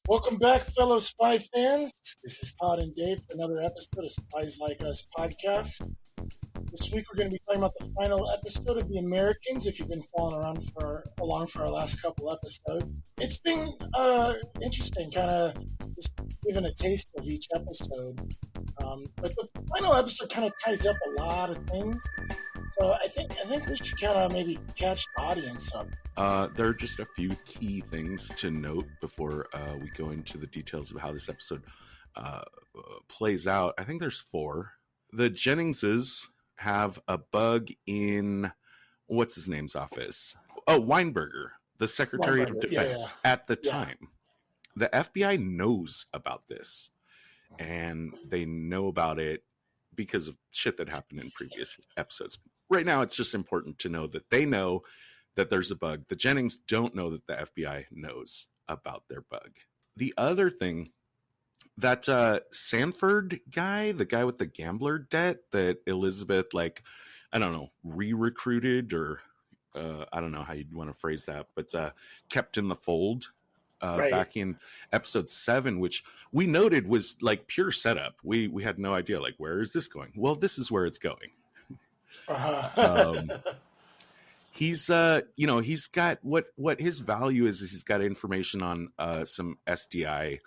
Welcome back, fellow spy fans. This is Todd and Dave for another episode of Spies Like Us podcast. This week we're going to be talking about the final episode of The Americans. If you've been following along for our last couple episodes, it's been interesting, kind of just giving a taste of each episode. But the final episode kind of ties up a lot of things. So I think we should kind of maybe catch the audience up. There are just a few key things to note before we go into the details of how this episode plays out. I think there's 4. The Jenningses have a bug in, what's his name's office? Oh, Weinberger, the Secretary of Defense at the time. The FBI knows about this, and they know about it because of shit that happened in previous episodes. Right now, it's just important to know that they know that there's a bug. The Jennings don't know that the FBI knows about their bug. The other thing, that Sanford guy, the guy with the gambler debt that Elizabeth, re-recruited, or I don't know how you'd want to phrase that, but kept in the fold back in episode 7, which we noted was like pure setup. We had no idea, like, where is this going? Well, this is where it's going. He's he's got what his value is he's got information on some SDI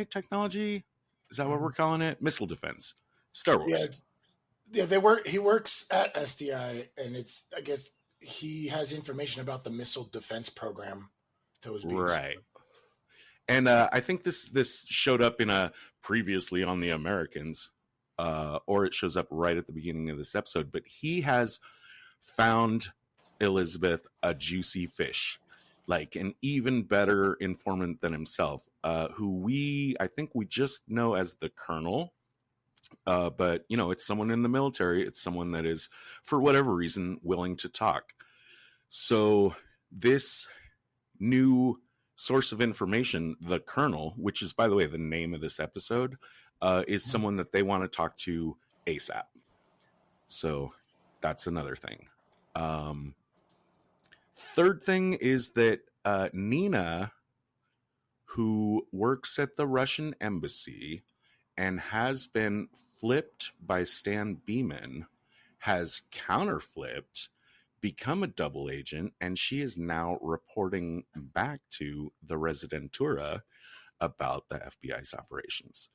technology. Is that what we're calling it? Missile defense. Star Wars. He works at SDI, and I guess he has information about the missile defense program that was being right. And I think this showed up in a previously on The Americans, or it shows up right at the beginning of this episode. But he has found Elizabeth a juicy fish, like an even better informant than himself, who I think we just know as the Colonel. But, it's someone in the military. It's someone that is, for whatever reason, willing to talk. So this new source of information, the Colonel, which is, by the way, the name of this episode, is someone that they want to talk to ASAP. So that's another thing. Third thing is that Nina, who works at the Russian embassy and has been flipped by Stan Beeman, has counterflipped, become a double agent, and she is now reporting back to the Residentura about the FBI's operations.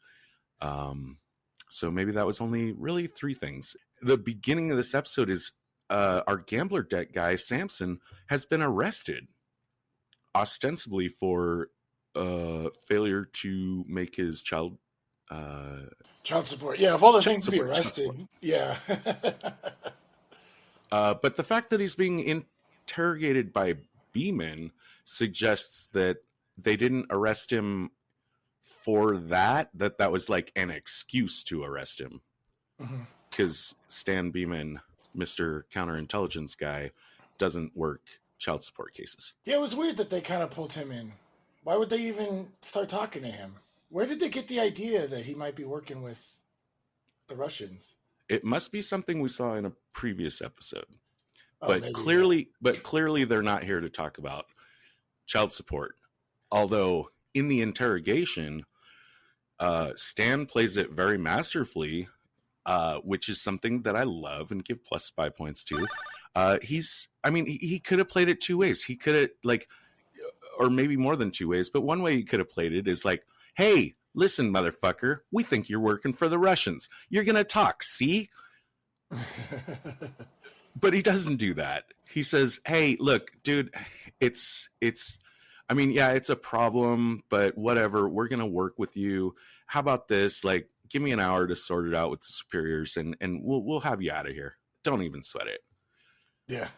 So maybe that was only really 3 things. The beginning of this episode is our gambler debt guy, Samson, has been arrested, ostensibly for failure to make his child support. Yeah, of all the things to be arrested. Yeah. But the fact that he's being interrogated by Beeman suggests that they didn't arrest him for that was like an excuse to arrest him. Because Stan Beeman, Mr. Counterintelligence guy, doesn't work child support cases. Yeah, it was weird that they kind of pulled him in. Why would they even start talking to him? Where did they get the idea that he might be working with the Russians? It must be something we saw in a previous episode. But clearly they're not here to talk about child support. Although in the interrogation, Stan plays it very masterfully, which is something that I love and give plus spy points to. He could have played it 2 ways. He could have, or maybe more than 2 ways, but one way he could have played it is like, hey, listen, motherfucker, we think you're working for the Russians. You're going to talk, see? But he doesn't do that. He says, hey, look, dude, it's a problem, but whatever, we're going to work with you. How about this? Like, give me an hour to sort it out with the superiors, and we'll have you out of here. Don't even sweat it. Yeah.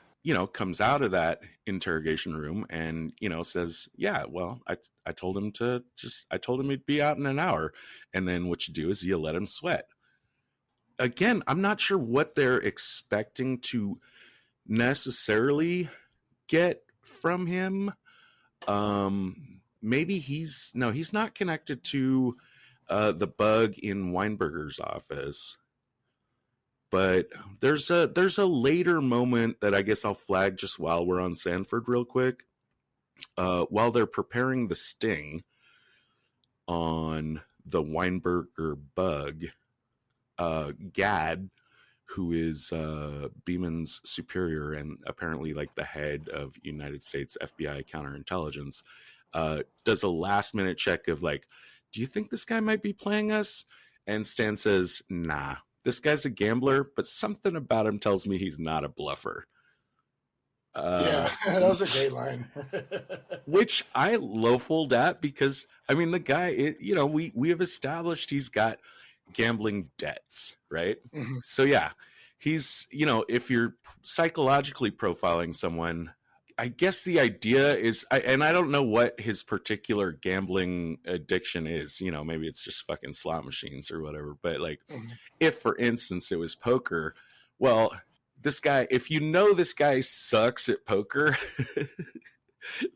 Comes out of that interrogation room and, says, yeah, well, I told him he'd be out in an hour. And then what you do is you let him sweat. Again, I'm not sure what they're expecting to necessarily get from him. Maybe he's not connected to the bug in Weinberger's office. But there's a later moment that I guess I'll flag just while we're on Sanford real quick, while they're preparing the sting on the Weinberger bug, Gad, who is Beeman's superior and apparently like the head of United States FBI Counterintelligence, does a last minute check of like, do you think this guy might be playing us? And Stan says, nah, this guy's a gambler, but something about him tells me he's not a bluffer. Yeah, that was a great line. Which I loafled at because, I mean, the guy, we have established he's got gambling debts, right? Mhm. So, yeah, he's, if you're psychologically profiling someone, I guess the idea is, and I don't know what his particular gambling addiction is, maybe it's just fucking slot machines or whatever. But like, if for instance it was poker, well, this guy, if you know this guy sucks at poker,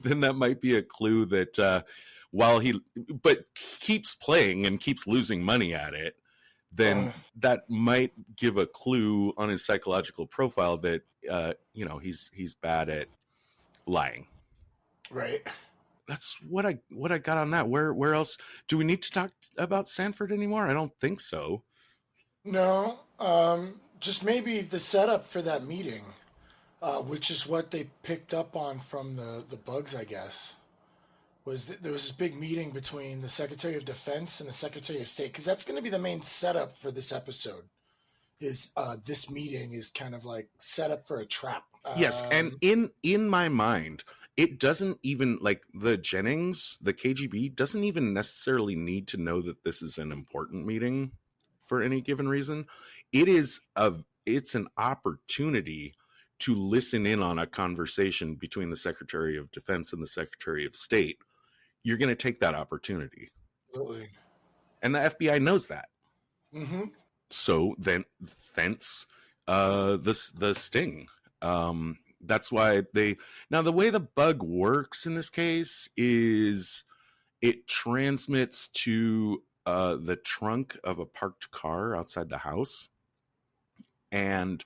then that might be a clue that while he keeps playing and keeps losing money at it, then that might give a clue on his psychological profile that he's bad at lying. Right. That's what I got on that. Where else do we need to talk about Sanford anymore? I don't think so. No, just maybe the setup for that meeting, which is what they picked up on from the bugs, I guess. Was that there was this big meeting between the Secretary of Defense and the Secretary of State, because that's going to be the main setup for this episode. Is this meeting is kind of like set up for a trap. Yes, and in my mind, it doesn't even, like, the Jennings, the KGB, doesn't even necessarily need to know that this is an important meeting for any given reason. It's an opportunity to listen in on a conversation between the Secretary of Defense and the Secretary of State. You're going to take that opportunity. Absolutely. And the FBI knows that. Mm-hmm. So then, thence the sting. That's why now the way the bug works in this case is it transmits to the trunk of a parked car outside the house. And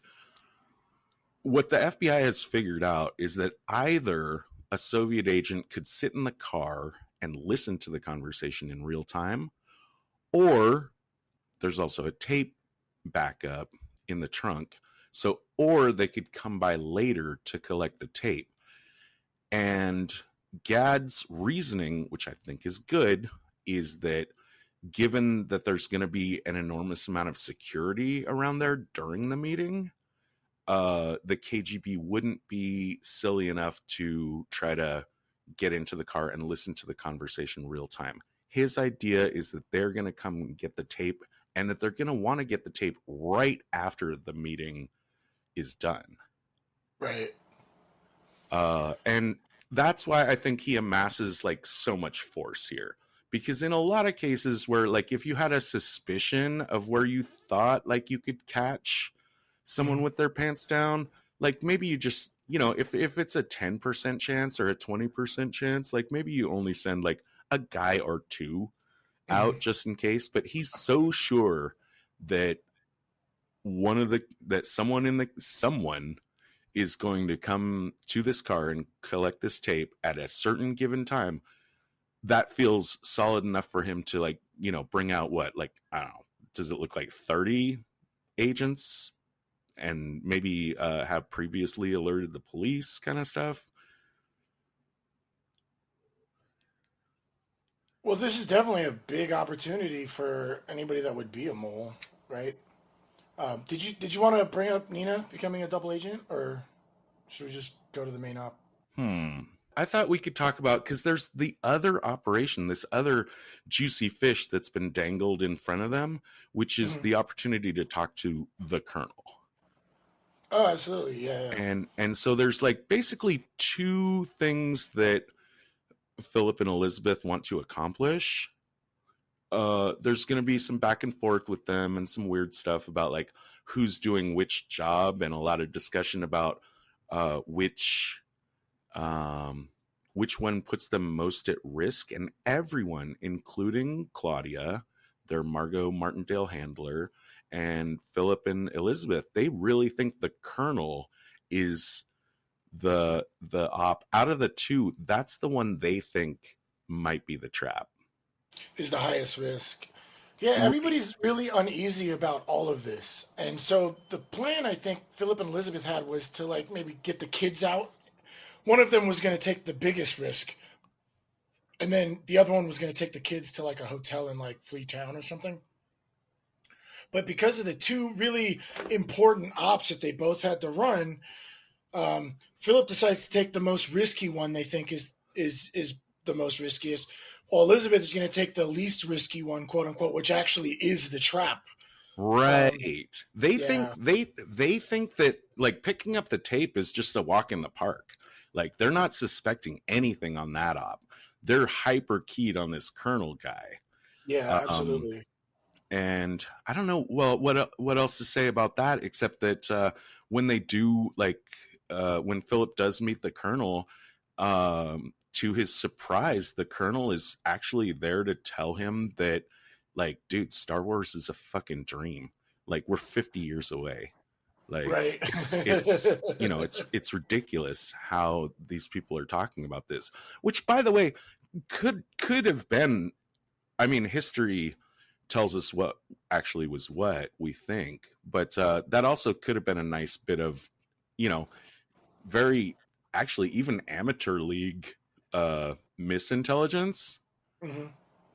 what the FBI has figured out is that either a Soviet agent could sit in the car and listen to the conversation in real time, or there's also a tape backup in the trunk. So, or they could come by later to collect the tape. And Gad's reasoning, which I think is good, is that given that there's going to be an enormous amount of security around there during the meeting, the KGB wouldn't be silly enough to try to get into the car and listen to the conversation real time. His idea is that they're going to come and get the tape, and that they're going to want to get the tape right after the meeting is done. Right. And that's why I think he amasses like so much force here. Because in a lot of cases where, like, if you had a suspicion of where you thought like you could catch someone with their pants down, like maybe you just, if it's a 10% chance or a 20% chance, like maybe you only send like a guy or two out just in case. But he's so sure that someone is going to come to this car and collect this tape at a certain given time. That feels solid enough for him to, like, bring out what, like, I don't know, does it look like 30 agents and maybe have previously alerted the police kind of stuff? Well, this is definitely a big opportunity for anybody that would be a mole, right? Did you want to bring up Nina becoming a double agent, or should we just go to the main op? I thought we could talk about, because there's the other operation, this other juicy fish that's been dangled in front of them, which is the opportunity to talk to the colonel. Oh, absolutely, yeah. And so there's like basically two things that Philip and Elizabeth want to accomplish. There's going to be some back and forth with them and some weird stuff about like who's doing which job, and a lot of discussion about which one puts them most at risk. And everyone, including Claudia, their Margot Martindale handler, and Philip and Elizabeth, they really think the colonel is the op out of the two, that's the one they think might be the trap. Is the highest risk. Yeah, everybody's really uneasy about all of this. And so the plan I think Philip and Elizabeth had was to like maybe get the kids out. One of them was going to take the biggest risk, and then the other one was going to take the kids to like a hotel in like Flea Town or something. But because of the two really important ops that they both had to run, Philip decides to take the most risky one they think is the most riskiest, while Elizabeth is going to take the least risky one, quote unquote, which actually is the trap. Right. They think Yeah, they think that like picking up the tape is just a walk in the park. Like they're not suspecting anything on that op. They're hyper keyed on this Colonel guy. yeah, Um, absolutely. and I don't know. Well, what else to say about that except that when they do like when Philip does meet the Colonel, to his surprise, the Colonel is actually there to tell him that, like, dude, Star Wars is a fucking dream. Like, we're 50 years away. Like, Right. it's you know, it's ridiculous how these people are talking about this. Which, by the way, could have been. I mean, history tells us what actually was what we think, but that also could have been a nice bit of, you know, very actually even amateur league misintelligence, Mhm.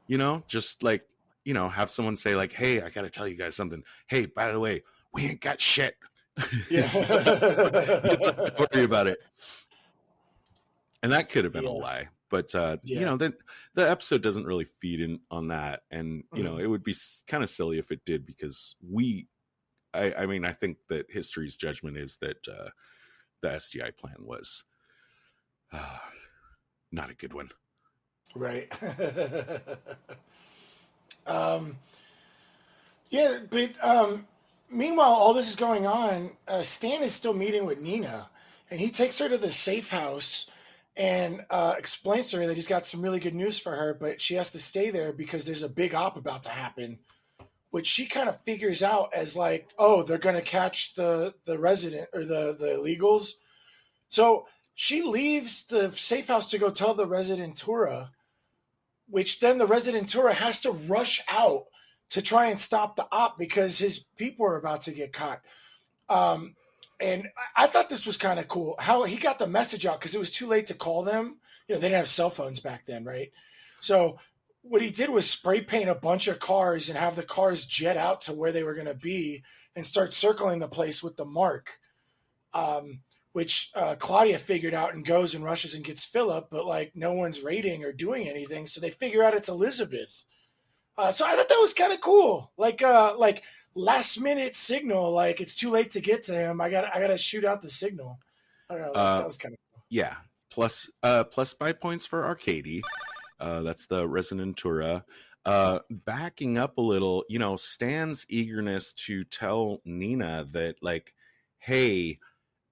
you know, just like, you know, have someone say like, hey, I gotta tell you guys something, hey, by the way, we ain't got shit. Yeah. You don't have to worry about it. And that could have been a Yeah. lie, but you Yeah. know, the episode doesn't really feed in on that, and you know, Mhm. it would be kind of silly if it did, because I mean, I think that history's judgment is that the SDI plan was uh, not a good one. Right. um, yeah, but meanwhile, all this is going on. Stan is still meeting with Nina, and he takes her to the safe house and explains to her that he's got some really good news for her, but she has to stay there because there's a big op about to happen, which she kind of figures out as like, oh, they're going to catch the resident or the illegals. So she leaves the safe house to go tell the residentura, which then the residentura has to rush out to try and stop the op because his people are about to get caught. Um, and I thought this was kind of cool how he got the message out because it was too late to call them. You know, they didn't have cell phones back then, right? So what he did was spray paint a bunch of cars and have the cars jet out to where they were going to be and start circling the place with the mark. Um, which Claudia figured out and goes and rushes and gets Philip, but like no one's raiding or doing anything, so they figure out it's Elizabeth. So I thought that was kind of cool, like last minute signal, like it's too late to get to him. I gotta shoot out the signal. I don't know, that Uh, was kind of cool. yeah, plus 5 points for Arcady. That's the Resonantura. Backing up a little, you know, Stan's eagerness to tell Nina that, like, hey,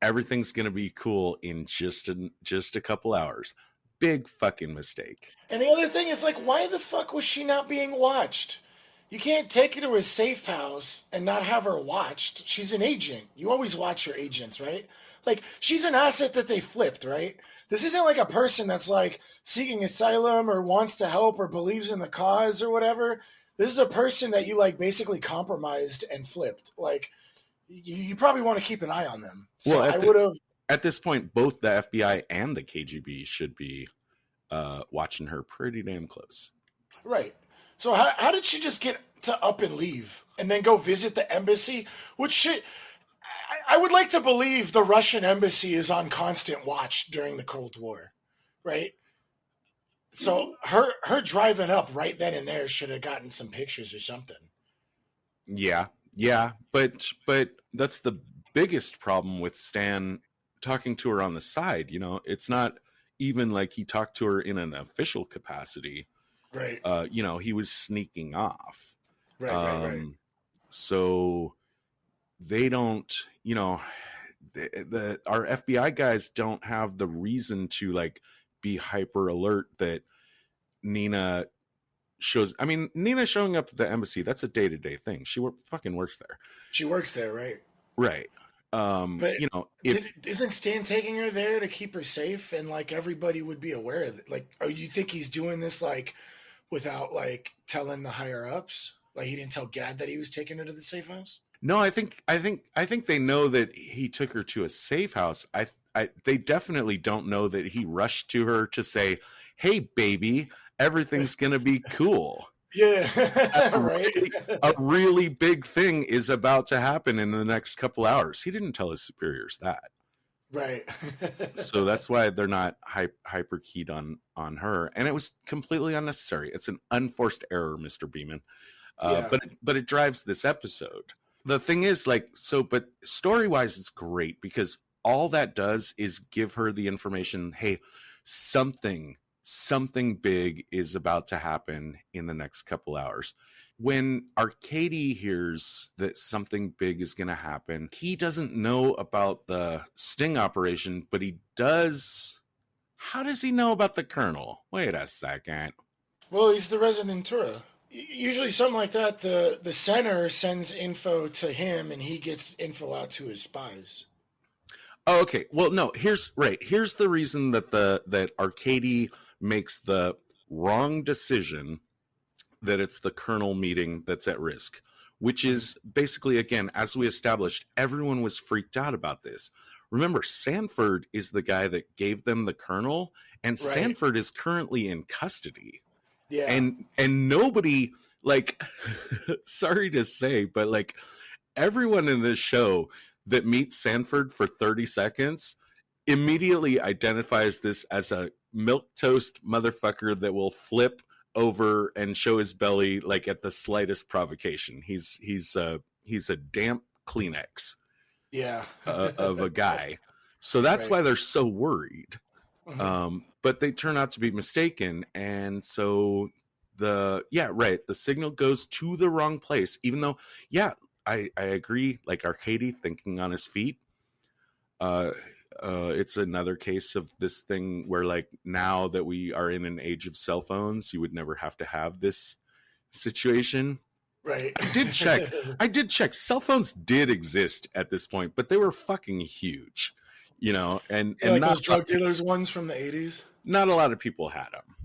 everything's gonna be cool in just a couple hours. Big fucking mistake. And the other thing is like, why the fuck was she not being watched? You can't take her to a safe house and not have her watched. She's an agent. You always watch your agents, right? Like, she's an asset that they flipped, right? This isn't like a person that's like seeking asylum or wants to help or believes in the cause or whatever. This is a person that you like basically compromised and flipped. Like, you probably want to keep an eye on them. So Well, I would have. at this point, both the FBI and the KGB should be watching her pretty damn close. Right. So how did she just get to up and leave and then go visit the embassy? Which should I would like to believe the Russian embassy is on constant watch during the Cold War, right? So her driving up right then and there should have gotten some pictures or something. Yeah, yeah, but that's the biggest problem with Stan talking to her on the side. You know, it's not even like he talked to her in an official capacity. Right. You know, he was sneaking off. Right. Right. Right. Um, so they don't, you know, our FBI guys don't have the reason to like be hyper alert that Nina shows. I mean, Nina showing up at the embassy, that's a day-to-day thing. She fucking works there. She works there, right? Right. But If isn't Stan taking her there to keep her safe, and like everybody would be aware of it? Like, oh, you think he's doing this like without like telling the higher ups? Like he didn't tell Gad that he was taking her to the safe house? no, I think they know that he took her to a safe house. They definitely don't know that he rushed to her to say, "Hey, baby, everything's gonna be cool." Yeah, A right, really, a really big thing is about to happen in the next couple hours. He didn't tell his superiors that, right. so that's why they're not hyper keyed on her, and it was completely unnecessary. It's an unforced error, Mr. Beeman. Yeah, But it drives this episode. The thing is, but story wise, it's great because all that does is give her the information. Hey, something big is about to happen in the next couple hours. When Arcady hears that something big is going to happen, he doesn't know about the sting operation, but he does. How does he know about the colonel? Wait a second. well, he's the residentura. Usually, something like that, the center sends info to him, and he gets info out to his spies. Oh, okay. Well, no. Here's the reason that Arcady makes the wrong decision. That it's the colonel meeting that's at risk, which is basically, again, as we established, everyone was freaked out about this. Remember, Sanford is the guy that gave them the colonel, and Right. Sanford is currently in custody. Yeah. And nobody, like, sorry to say, but like everyone in this show that meets Sanford for 30 seconds immediately identifies this as a milquetoast motherfucker that will flip over and show his belly like at the slightest provocation. He's a damp Kleenex Yeah. of a guy. So that's Right. why they're so worried. Mhm. But they turn out to be mistaken, and so the signal goes to the wrong place. Even though, I agree. Like Arcady thinking on his feet. It's another case of this thing where, like, now that we are in an age of cell phones, you would never have to have this situation. Right. I did check. Cell phones did exist at this point, but they were fucking huge, and Yeah, like not those drug dealers ones from the 80s. not a lot of people had them.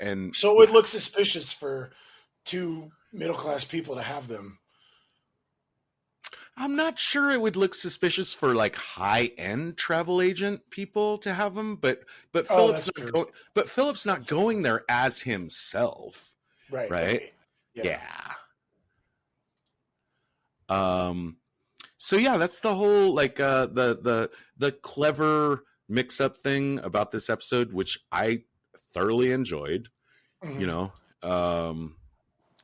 And So it would look suspicious for two middle class people to have them. I'm not sure it would look suspicious for like high-end travel agent people to have them, but Oh, Philip's that's not true. going. But Philip's not going there as himself, Right. right? Right. Yeah. So yeah, that's the whole like the clever mix-up thing about this episode, which I thoroughly enjoyed. Mhm.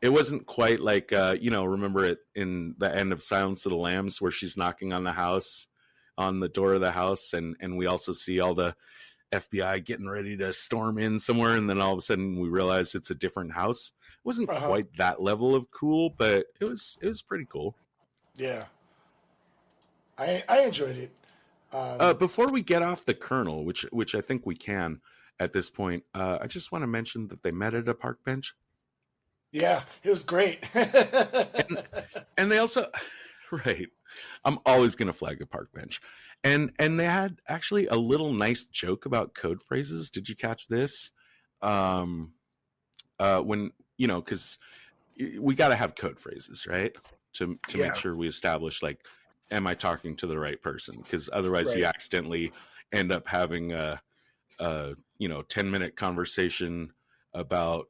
It wasn't quite like remember it in the end of Silence of the Lambs where she's knocking on the door of the house, and we also see all the FBI getting ready to storm in somewhere, and then all of a sudden we realize it's a different house. It wasn't Uh-huh. quite that level of cool, but it was pretty cool. Yeah. I enjoyed it. Before we get off the Colonel, which I think we can at this point, I just want to mention that they met at a park bench. Yeah, it was great. And they also, right, I'm always going to flag a park bench. And they had actually a little nice joke about code phrases. Did you catch this? When, because we got to have code phrases, right? To Yeah. make sure we establish, like, am I talking to the right person? Because otherwise you Right. accidentally end up having a 10-minute conversation about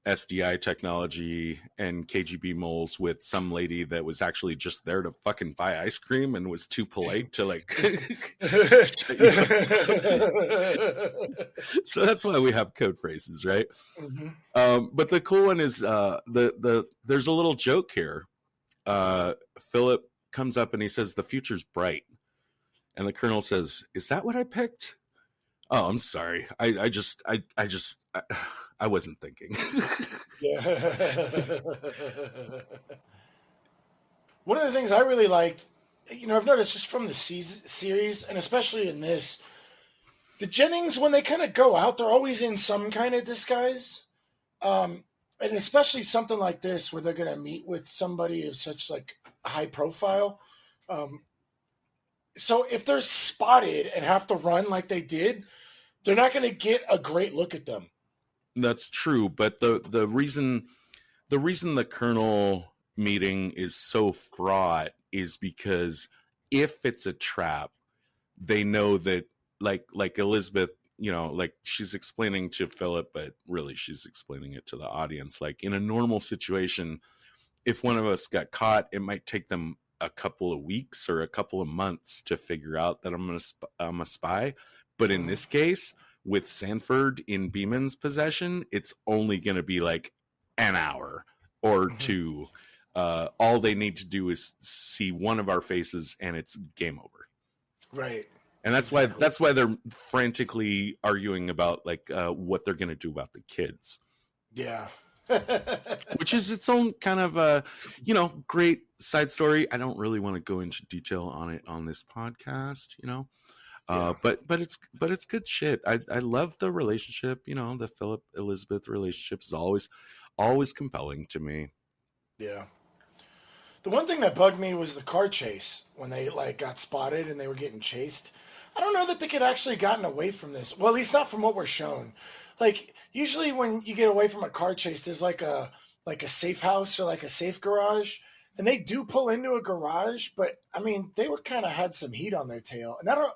SDI technology and KGB moles with some lady that was actually just there to fucking buy ice cream and was too polite to like. So that's why we have code phrases, right? Mhm. But the cool one is there's a little joke here. Philip comes up and he says the future's bright, and the colonel says, "Is that what I picked?" Oh, I'm sorry. I wasn't thinking. Yeah. One of the things I really liked, I've noticed just from the series, and especially in this, the Jennings, when they kind of go out, they're always in some kind of disguise. And especially something like this, where they're going to meet with somebody of such like high profile. Um, so if they're spotted and have to run like they did, they're not going to get a great look at them. That's true, but the reason the Colonel meeting is so fraught is because if it's a trap, they know that like Elizabeth, like she's explaining to Philip, but really she's explaining it to the audience. Like in a normal situation, if one of us got caught, it might take them a couple of weeks or a couple of months to figure out that I'm a spy. But in this case, with Sanford in Beeman's possession, it's only going to be like an hour or two. All they need to do is see one of our faces, and it's game over. Right. And that's Exactly. why they're frantically arguing about like what they're going to do about the kids. Yeah. Which is its own kind of a great side story. I don't really want to go into detail on it on this podcast, Yeah. but it's good shit. I love the relationship. The Philip Elizabeth relationship is always compelling to me. Yeah. The one thing that bugged me was the car chase when they like got spotted and they were getting chased. I don't know that they could actually gotten away from this. Well, at least not from what we're shown. Like usually when you get away from a car chase, there's like a safe house or like a safe garage, and they do pull into a garage. But I mean, they were kind of had some heat on their tail, and I don't.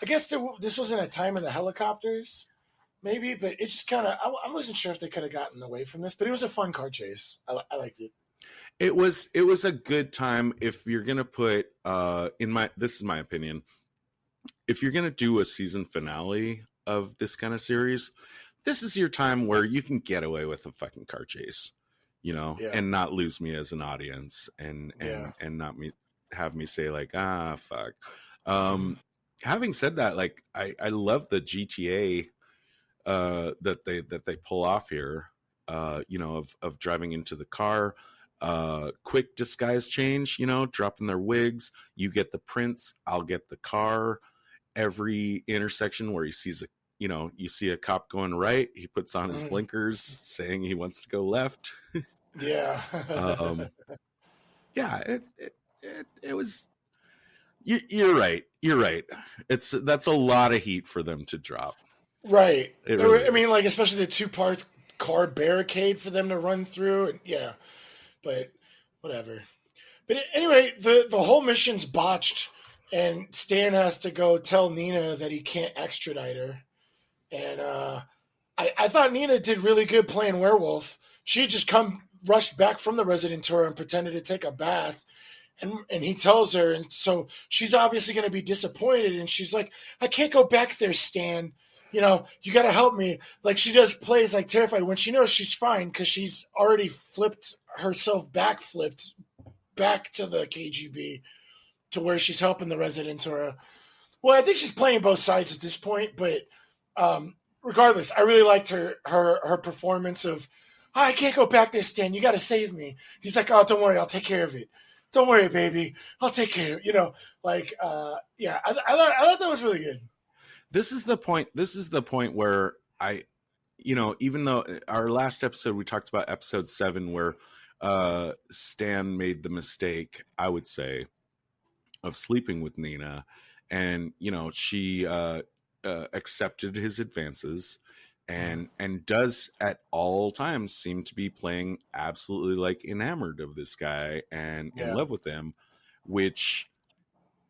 I guess this wasn't a time of the helicopters, maybe, but it just kind of. I wasn't sure if they could have gotten away from this, but it was a fun car chase. I liked it. It was a good time. If you're gonna put this is my opinion, if you're gonna do a season finale of this kind of series, this is your time where you can get away with a fucking car chase, Yeah. and not lose me as an audience, and Yeah. not have me say like, fuck. um Having said that, like I love the GTA that they pull off here, of driving into the car, quick disguise change, dropping their wigs, you get the prints, I'll get the car. Every intersection where he sees you see a cop going right, he puts on his Mm, blinkers saying he wants to go left. yeah. um yeah, it was. You're right. You're right. That's a lot of heat for them to drop. Right. It There were, really I mean, is. like especially the two-part car barricade for them to run through, and yeah, but whatever. But anyway, the whole mission's botched, and Stan has to go tell Nina that he can't extradite her. And I thought Nina did really good playing werewolf. She had just rushed back from the resident tour and pretended to take a bath. And he tells her, and so she's obviously going to be disappointed. And she's like, I can't go back there, Stan. You got to help me. Like she does plays like terrified when she knows she's fine because she's already flipped herself flipped back to the KGB to where she's helping the resident tour. Well, I think she's playing both sides at this point, but regardless, I really liked her performance of, oh, I can't go back there, Stan. You got to save me. He's like, oh, don't worry, I'll take care of it. Don't worry, baby, I'll take care of it. Yeah, I thought that was really good. This is the point. This is the point where even though our last episode we talked about episode 7 where Stan made the mistake, I would say, of sleeping with Nina, and she accepted his advances, and does at all times seem to be playing absolutely like enamored of this guy and in Yeah, love with him, which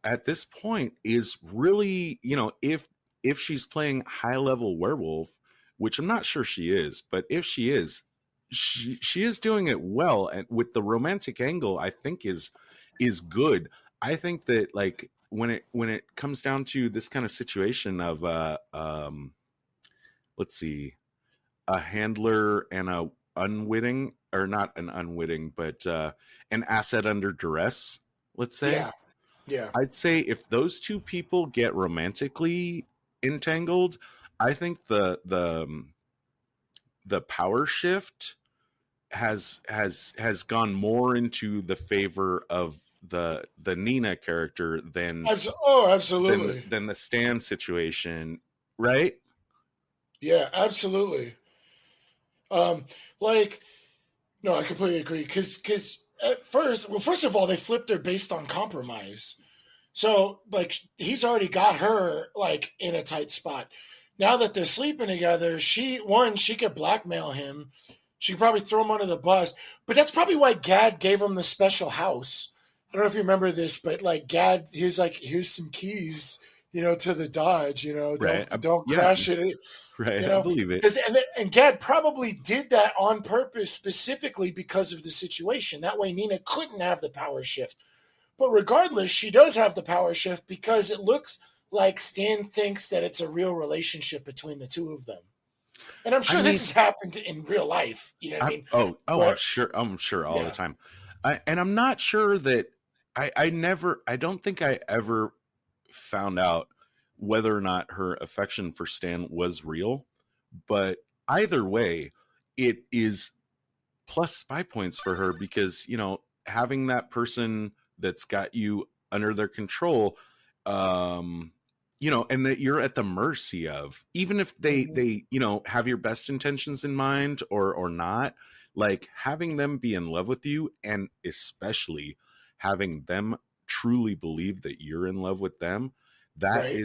at this point is really, if she's playing high level werewolf, which I'm not sure she is, but if she is, she is doing it well, and with the romantic angle I think is good. I think that like when it comes down to this kind of situation of let's see, a handler and a unwitting, or not an unwitting, but an asset under duress, let's say. yeah, yeah. I'd say if those two people get romantically entangled, I think the power shift has gone more into the favor of the Nina character Oh, absolutely. than the Stan situation, right? Yeah, absolutely. Um, like, no, I completely agree. Because at first, well, first of all, they flipped her based on compromise. So like he's already got her like in a tight spot. Now that they're sleeping together, she could blackmail him. She could probably throw him under the bus. But that's probably why Gad gave him the special house. I don't know if you remember this, but like Gad, he was like, here's some keys, to the Dodge, Right. don't Yeah. crash it, Right. I believe it. because and Gad probably did that on purpose specifically because of the situation. That way Nina couldn't have the power shift. But regardless, she does have the power shift because it looks like Stan thinks that it's a real relationship between the two of them. And I'm I sure this mean, has happened in real life. You know what I mean? I'm Where, sure. I'm sure all the yeah, time. And I'm not sure that I don't think I ever found out whether or not her affection for Stan was real. But either way, it is plus spy points for her because, having that person that's got you under their control, um, and that you're at the mercy of, even if mhm, they have your best intentions in mind or not, like having them be in love with you, and especially having them truly believe that you're in love with them, right.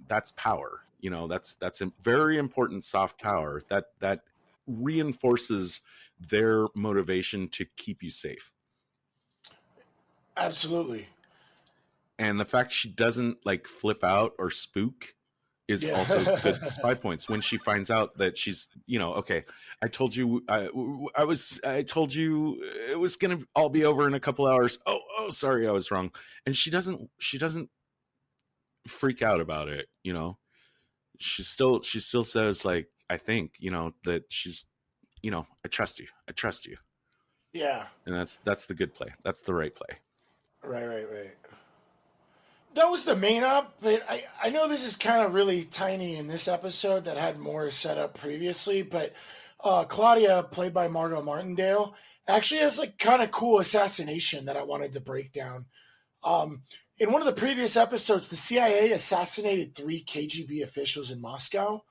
that's power. That's a very important soft power that reinforces their motivation to keep you safe. Absolutely. And the fact she doesn't like flip out or spook is Yeah. also good spy points when she finds out that she's, okay, I told you, I told you it was going to all be over in a couple hours. Oh, sorry, I was wrong. And she doesn't freak out about it. She still says, like, I think, that she's, I trust you. Yeah. And that's the good play. That's the right play. Right, right, right. That was the main up, but I know this is kind of really tiny in this episode that had more set up previously, but Claudia, played by Margot Martindale, actually has like kind of cool assassination that I wanted to break down. Um, in one of the previous episodes, the CIA assassinated 3 KGB officials in Moscow,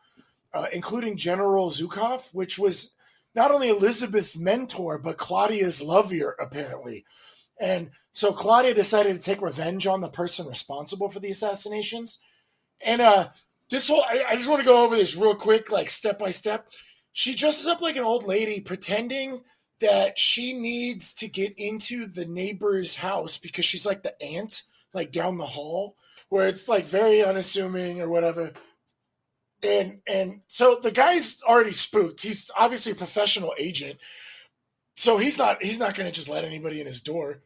including General Zhukov, which was not only Elizabeth's mentor, but Claudia's lover, apparently. And so Claudia decided to take revenge on the person responsible for the assassinations. And I just want to go over this real quick, like step by step. She dresses up like an old lady, pretending that she needs to get into the neighbor's house because she's like the aunt, like down the hall, where it's like very unassuming or whatever. And so the guy's already spooked. He's obviously a professional agent, so he's not going to just let anybody in his door.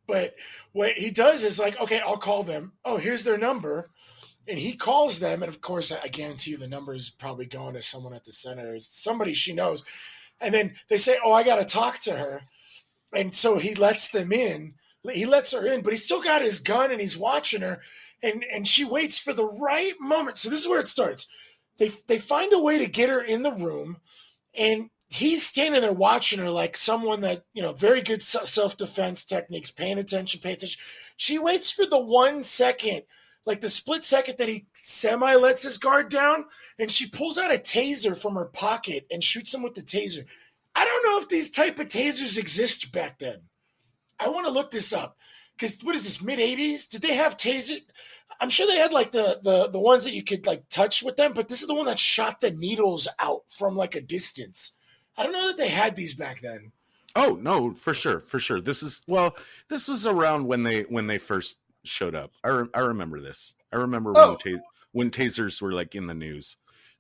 But what he does is like, okay, I'll call them. Oh, here's their number. And he calls them. And of course, I guarantee you the number is probably going to someone at the center. It's somebody she knows. And then they say, oh, I got to talk to her. And so he lets them in. He lets her in, but he's still got his gun and he's watching her. And she waits for the right moment. So this is where it starts. They find a way to get her in the room, and he's standing there watching her like someone that, very good self-defense techniques, paying attention. She waits for the 1 second, like the split second that he semi lets his guard down, and she pulls out a taser from her pocket and shoots him with the taser. I don't know if these type of tasers exist back then. I want to look this up because what is this, mid 80s? Did they have taser? I'm sure they had like the ones that you could like touch with them, but this is the one that shot the needles out from like a distance. I don't know that they had these back then. Oh no, for sure, for sure. This was around when they first showed up. I remember this. I remember Oh, when tasers were like in the news.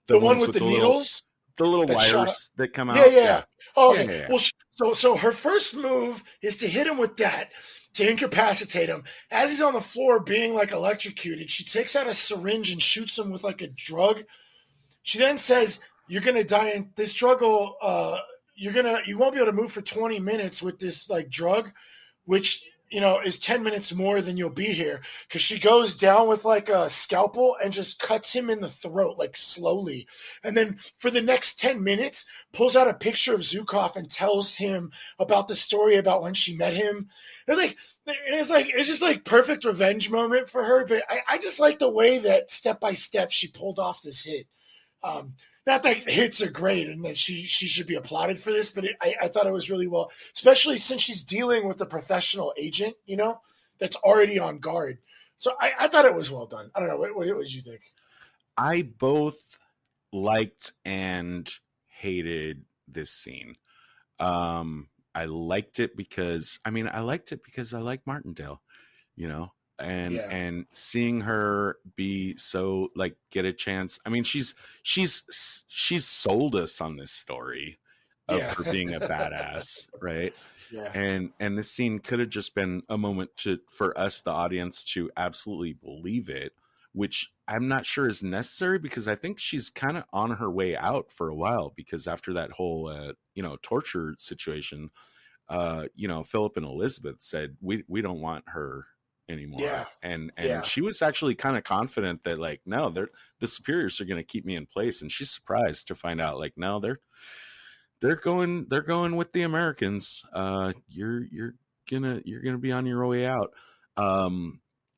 The the one ones with with the the little needles the little that shot. wires that come Yeah, out. yeah, yeah. Yeah, Oh, yeah, okay. yeah, yeah. Well, so her first move is to hit him with that to incapacitate him. As he's on the floor being like electrocuted, she takes out a syringe and shoots him with like a drug. She then says, "You're gonna die in this drug. You won't be able to move for 20 minutes with this like drug, which is 10 minutes more than you'll be here." Because she goes down with like a scalpel and just cuts him in the throat like slowly, and then for the next 10 minutes pulls out a picture of Zukov and tells him about the story about when she met him. It's just like perfect revenge moment for her. But I just like the way that step by step she pulled off this hit. Um, Not that hits are great and that she should be applauded for this, but I thought it was really well, especially since she's dealing with a professional agent, that's already on guard. So I thought it was well done. I don't know. What did you think? I both liked and hated this scene. I liked it because I liked it because I like Martindale, you know, Yeah. and seeing her be so like get a chance. I mean, she's sold us on this story of Yeah. her being a badass, right? Yeah. And this scene could have just been a moment for us, the audience, to absolutely believe it, which I'm not sure is necessary because I think she's kind of on her way out for a while, because after that whole torture situation, Philip and Elizabeth said we don't want her Yeah. anymore, and Yeah. she was actually kind of confident that like no, the superiors are going to keep me in place, and she's surprised to find out like no, they're going with the Americans. You're gonna be on your way out.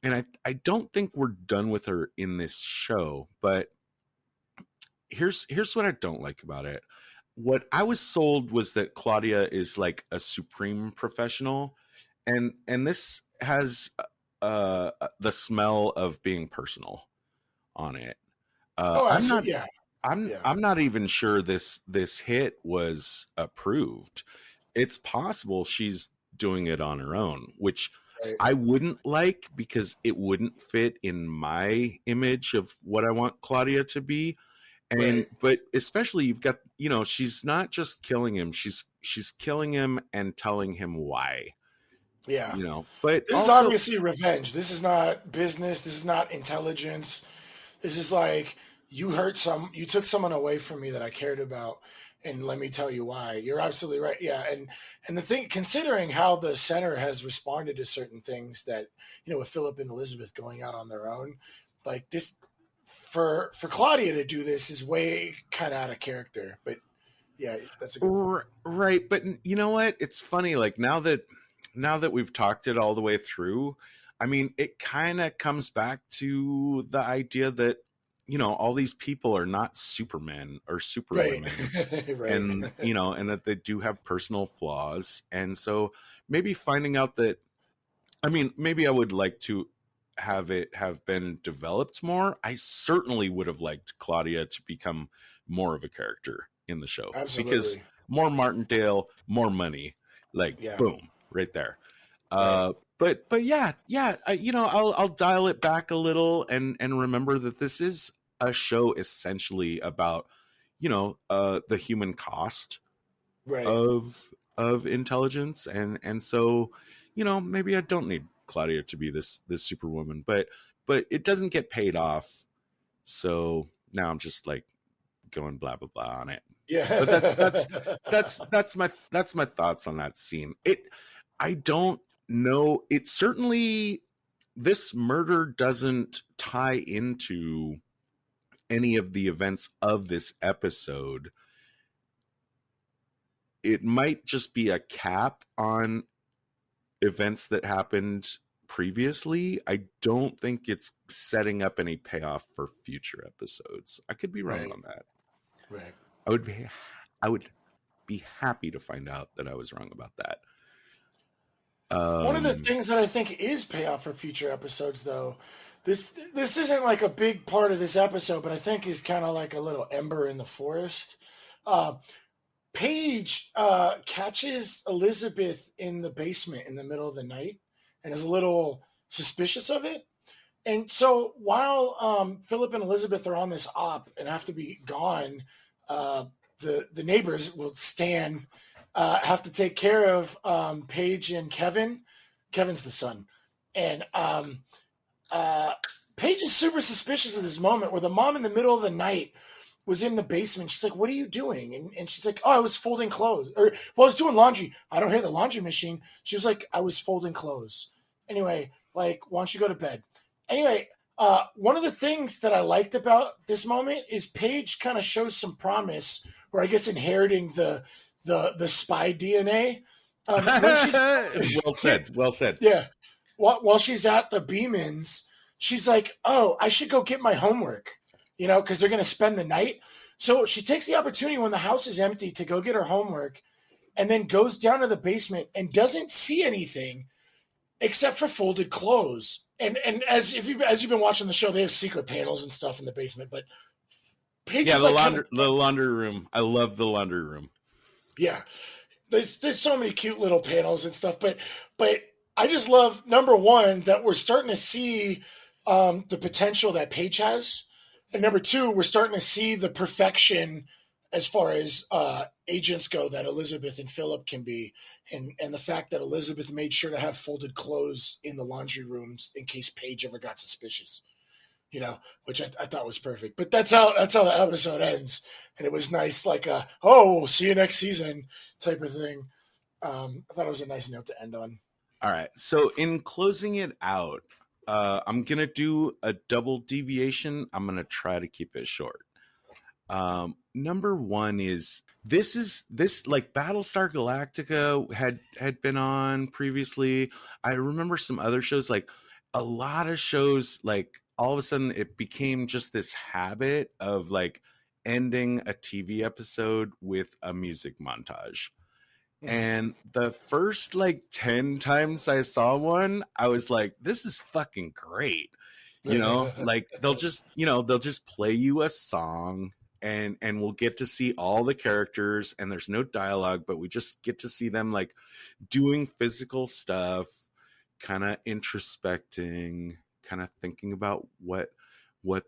And I don't think we're done with her in this show, but here's what I don't like about it. What I was sold was that Claudia is like a supreme professional, and this has the smell of being personal on it. Oh, I'm not absolutely. Yeah. I'm Yeah. I'm not even sure this hit was approved. It's possible she's doing it on her own, which Right. I wouldn't like because it wouldn't fit in my image of what I want Claudia to be. And Right. but especially you've got, she's not just killing him, she's killing him and telling him why. Yeah. But This is also obviously revenge. This is not business. This is not intelligence. This is like you took someone away from me that I cared about, and let me tell you why. You're absolutely right. Yeah, and the thing, considering how the center has responded to certain things that with Philip and Elizabeth going out on their own, like this, for Claudia to do this is way kind of out of character. But yeah, that's a good point. right, but you know what? It's funny like now that we've talked it all the way through, I mean, it kind of comes back to the idea that all these people are not supermen or Right, superwomen, right. and that they do have personal flaws. And so maybe finding out that, I mean, maybe I would like to have it have been developed more. I certainly would have liked Claudia to become more of a character in the show, because Absolutely. more Martindale, more money, like Yeah. boom, right there. Right. But yeah, I'll dial it back a little and remember that this is a show essentially about the human cost Right. of intelligence, and so maybe I don't need Claudia to be this superwoman, but it doesn't get paid off, so now I'm just like going blah blah blah on it. But that's Yeah. that's that's my thoughts on that scene. I don't know, it certainly, this murder doesn't tie into any of the events of this episode. It might just be a cap on events that happened previously. I don't think it's setting up any payoff for future episodes. I could be wrong Right. on that. Right. I would be happy to find out that I was wrong about that. One of the Um things that I think is payoff for future episodes, though, this isn't like a big part of this episode, but I think is kind of like a little ember in the forest. Uh, Paige catches Elizabeth in the basement in the middle of the night and is a little suspicious of it. And so while Philip and Elizabeth are on this op and have to be gone, uh, the neighbors will have to take care of Paige and Kevin. Kevin's the son, and uh, Paige is super suspicious of this moment where the mom in the middle of the night was in the basement. She's like, "What are you doing?" And she's like, "Oh, I was folding clothes, or well, I was doing laundry." I don't hear the laundry machine. She was like, "I was folding clothes." Anyway, like, why don't you go to bed? Anyway, one of the things that I liked about this moment is Paige kind of shows some promise, or I guess inheriting the spy DNA. When she's well said, well said. yeah, while she's at the Beemans, she's like, "Oh, I should go get my homework," because they're gonna spend the night. So she takes the opportunity when the house is empty to go get her homework, and then goes down to the basement and doesn't see anything except for folded clothes. and as you've been watching the show, they have secret panels and stuff in the basement. But Yeah, pages I kind of the laundry room. I love the laundry room. yeah. There's so many cute little panels and stuff, but I just love number one that we're starting to see the potential that Paige has, and number two we're starting to see the perfection as far as agents go that Elizabeth and Philip can be, and the fact that Elizabeth made sure to have folded clothes in the laundry rooms in case Paige ever got suspicious, which I thought was perfect. But that's how the episode ends, and it was nice, like oh, see you next season type of thing. I thought it was a nice note to end on. All right. So in closing it out, I'm gonna do a double deviation. I'm gonna try to keep it short. Number one is this like Battlestar Galactica had been on previously. I remember some other shows, like a lot of shows, like all of a sudden it became just this habit of like ending a TV episode with a music montage. And the first like 10 times I saw one, I was like, this is fucking great. Like they'll just play you a song, and we'll get to see all the characters, and there's no dialogue, but we just get to see them like doing physical stuff, kind of introspecting, kind of thinking about what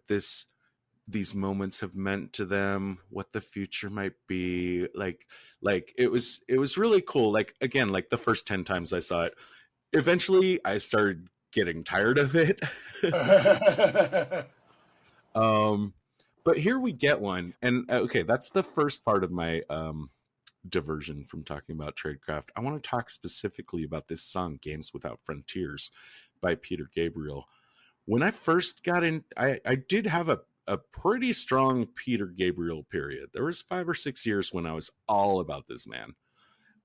these moments have meant to them, what the future might be. Like it was really cool. Like again, like the first 10 times I saw it, eventually I started getting tired of it. But here we get one. And okay, that's the first part of my diversion from talking about tradecraft. I want to talk specifically about this song, Games Without Frontiers by Peter Gabriel. When I first got in, I did have a pretty strong Peter Gabriel period. There was 5 or 6 years when I was all about this man.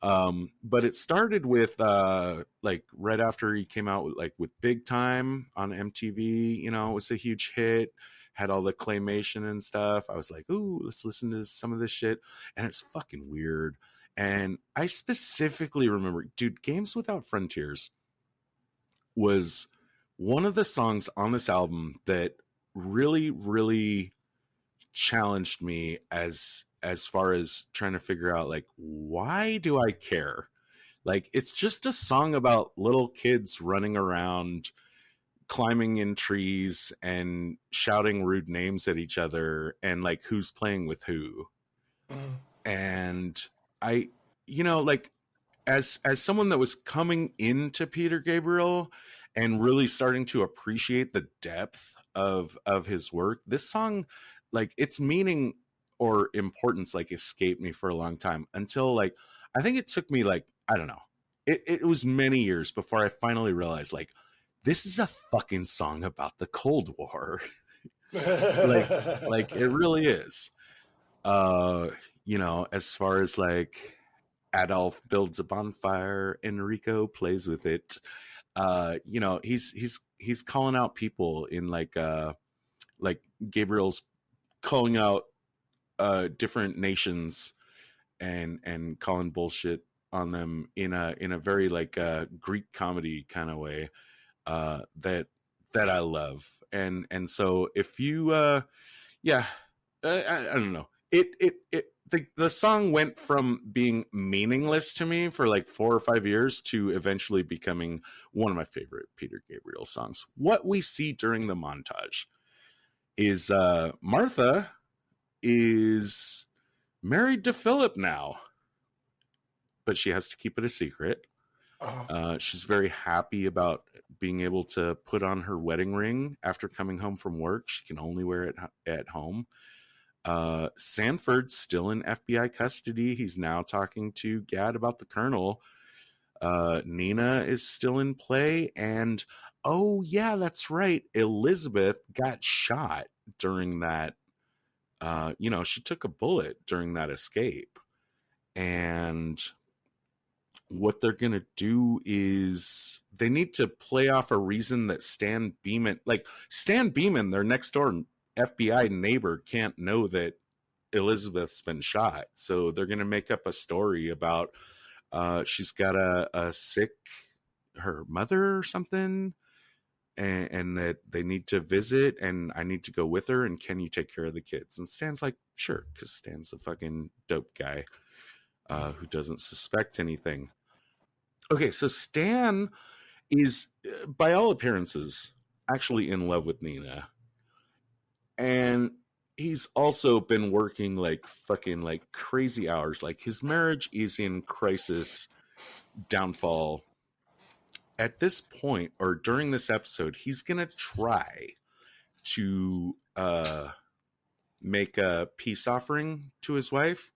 But it started with like right after he came out with Big Time on MTV. It was a huge hit, had all the claymation and stuff. I was like, ooh, let's listen to some of this shit. And it's fucking weird. And I specifically remember, dude, Games Without Frontiers was one of the songs on this album that really, really challenged me as far as trying to figure out, like, why do I care? Like, it's just a song about little kids running around, climbing in trees and shouting rude names at each other, and like who's playing with who. And I, like, as someone that was coming into Peter Gabriel and really starting to appreciate the depth of his work, this song, like, its meaning or importance like escaped me for a long time, until like I think it took me, like, I don't know, it was many years before I finally realized, like, this is a fucking song about the Cold War. like it really is. As far as like Adolf builds a bonfire, Enrico plays with it. He's calling out people in like Gabriel's calling out different nations and calling bullshit on them in a very like Greek comedy kind of way that I love. And so if you I don't know, the song went from being meaningless to me for like 4 or 5 years to eventually becoming one of my favorite Peter Gabriel songs. What we see during the montage is Martha is married to Philip now, but she has to keep it a secret. She's very happy about being able to put on her wedding ring after coming home from work. She can only wear it at home. Sanford's still in FBI custody. He's now talking to Gad about the colonel. Nina is still in play. And, oh, yeah, that's right, Elizabeth got shot during that. She took a bullet during that escape. And what they're going to do is they need to play off a reason that Stan Beeman, their next door FBI neighbor, can't know that Elizabeth's been shot. So they're going to make up a story about she's got a sick, her mother or something. and that they need to visit, and I need to go with her, and can you take care of the kids? And Stan's like, sure, because Stan's a fucking dope guy who doesn't suspect anything. Okay, so Stan is, by all appearances, actually in love with Nina. And he's also been working like fucking like crazy hours. Like his marriage is in crisis, downfall. At this point, or during this episode, he's gonna try to make a peace offering to his wife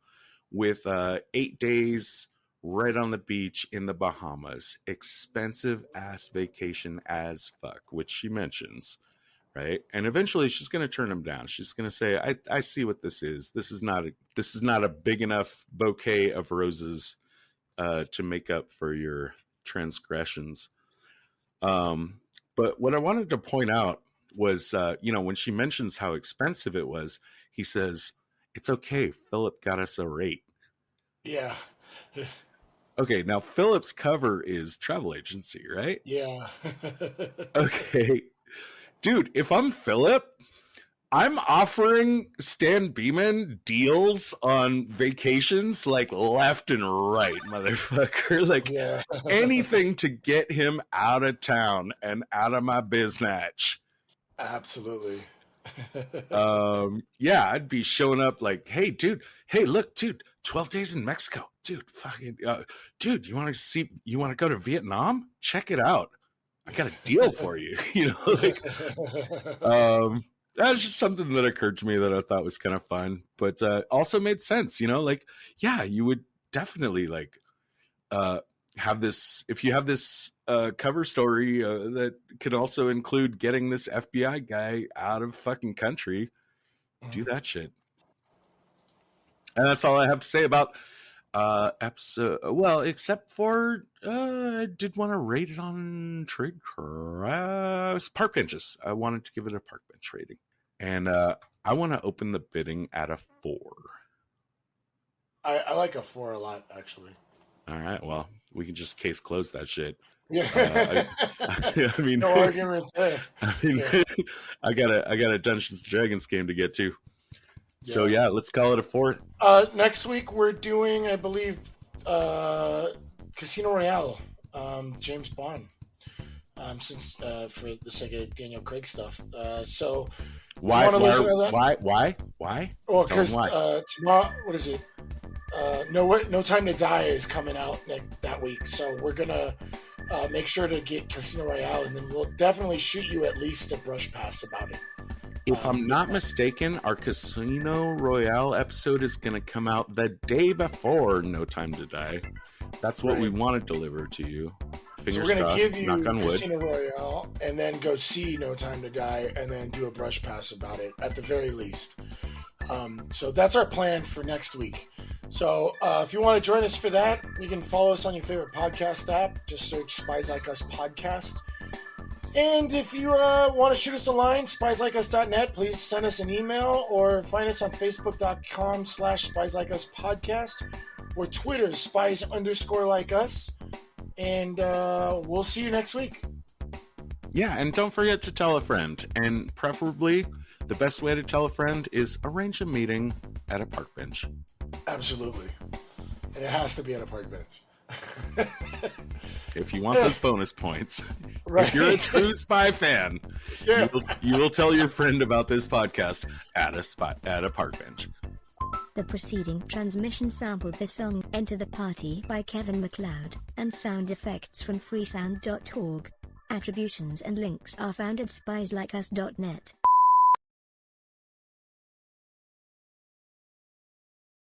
with 8 days right on the beach in the Bahamas. Expensive ass vacation as fuck, which she mentions, right? And eventually she's going to turn him down. She's going to say, I see what this is. This is not a big enough bouquet of roses to make up for your transgressions. But what I wanted to point out was, when she mentions how expensive it was, he says, it's okay. Philip got us a rate. Yeah. Okay, now Philip's cover is travel agency, right? Yeah. Okay. Dude, if I'm Philip, I'm offering Stan Beeman deals on vacations like left and right, motherfucker. Like anything to get him out of town and out of my biznatch. Absolutely. Yeah, I'd be showing up like, hey, look, 12 days in Mexico. Dude, fucking, dude, you want to go to Vietnam? Check it out. I got a deal for you. That's just something that occurred to me that I thought was kind of fun, but also made sense, yeah, you would definitely have this, if you have this cover story that could also include getting this FBI guy out of fucking country, do that shit. And that's all I have to say about episode. Well, except for I did want to rate it on Trade Crash. Park benches. I wanted to give it a park bench rating, and I want to open the bidding at a 4. I like a 4 a lot, actually. All right, well, we can just case close that shit. Yeah, I mean, no argument there. I got a Dungeons and Dragons game to get to. So yeah, let's call it a 4. Next week we're doing, I believe, Casino Royale, James Bond. Since for the sake of Daniel Craig stuff. So why? Why? Well, because tomorrow, what is it? No Time to Die is coming out that week, so we're gonna make sure to get Casino Royale, and then we'll definitely shoot you at least a brush pass about it. If I'm not mistaken, our Casino Royale episode is going to come out the day before No Time to Die. That's what we want to deliver to you. Fingers so we're going crossed, to give you knock on wood. Casino Royale and then go see No Time to Die and then do a brush pass about it at the very least. So that's our plan for next week. So if you want to join us for that, you can follow us on your favorite podcast app. Just search Spies Like Us Podcast. And if you want to shoot us a line, spieslikeus.net, please send us an email or find us on facebook.com/spieslikeUspodcast or Twitter, spies_like_us. And we'll see you next week. Yeah, and don't forget to tell a friend. And preferably, the best way to tell a friend is arrange a meeting at a park bench. Absolutely. And it has to be at a park bench. If you want those bonus points, right. If you're a true spy fan, you will tell your friend about this podcast at a park bench. The preceding transmission sampled the song Enter the Party by Kevin MacLeod and sound effects from freesound.org. Attributions and links are found at spieslikeus.net.